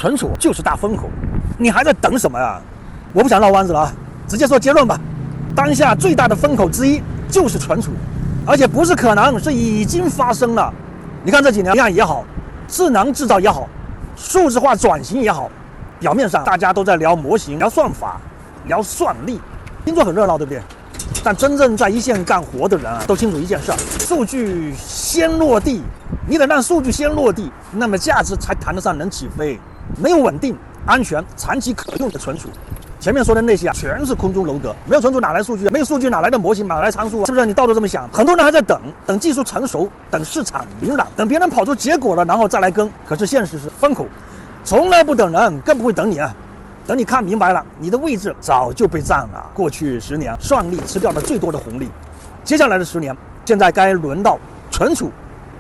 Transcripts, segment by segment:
存储就是大风口，你还在等什么呀？我不想绕弯子了啊，直接说结论吧。当下最大的风口之一就是存储，而且不是可能，是已经发生了。你看这几年 AI 也好，智能制造也好，数字化转型也好，表面上大家都在聊模型、聊算法、聊算力，听着很热闹，对不对？但真正在一线干活的人啊，都清楚一件事：数据先落地，你得让数据先落地，那么价值才谈得上能起飞。没有稳定、安全、长期可用的存储，前面说的那些啊，全是空中楼阁。没有存储哪来数据？没有数据哪来的模型？哪来参数？是不是？你到处这么想？很多人还在等技术成熟，等市场明朗，等别人跑出结果了，然后再来跟。可是现实是风口，从来不等人，更不会等你啊。等你看明白了，你的位置早就被占了。过去10年，算力吃掉了最多的红利，接下来的10年，现在该轮到存储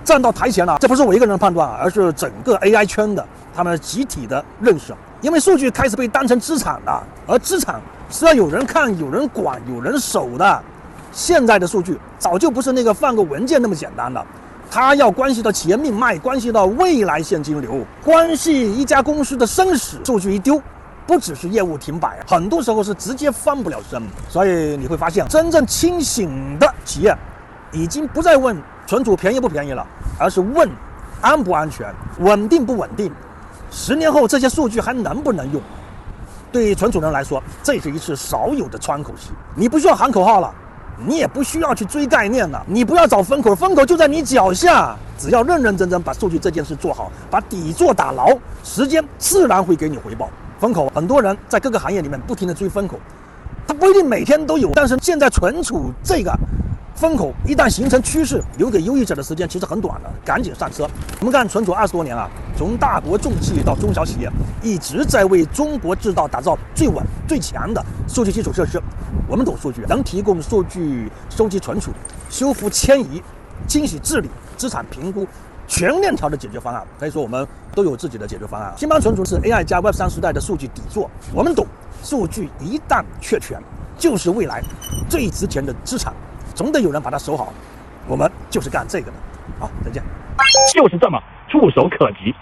站到台前了。这不是我一个人的判断，而是整个 AI 圈的他们集体的认识。因为数据开始被当成资产了，而资产是要有人看、有人管、有人守的。现在的数据早就不是那个放个文件那么简单了，它要关系到企业命脉，关系到未来现金流，关系一家公司的生死。数据一丢，不只是业务停摆，很多时候是直接翻不了身。所以你会发现，真正清醒的企业已经不再问存储便宜不便宜了，而是问安不安全、稳定不稳定。10年后这些数据还能不能用？对存储人来说，这是一次少有的窗口期。你不需要喊口号了，你也不需要去追概念了，你不要找风口，风口就在你脚下。只要认认真真把数据这件事做好，把底座打牢，时间自然会给你回报。风口，很多人在各个行业里面不停地追风口，它不一定每天都有，但是现在存储这个风口一旦形成趋势，留给优异者的时间其实很短的，赶紧上车。我们看存储20多年啊，从大国重器到中小企业，一直在为中国制造打造最稳最强的数据基础设施。我们懂数据，能提供数据收集存储、修复迁移、清洗治理、资产评估全链条的解决方案。可以说我们都有自己的解决方案。新邦存储是 AI 加 Web3时代的数据底座，我们懂数据一旦确权，就是未来最值钱的资产，总得有人把它守好。我们就是干这个的。好，再见。就是这么触手可及。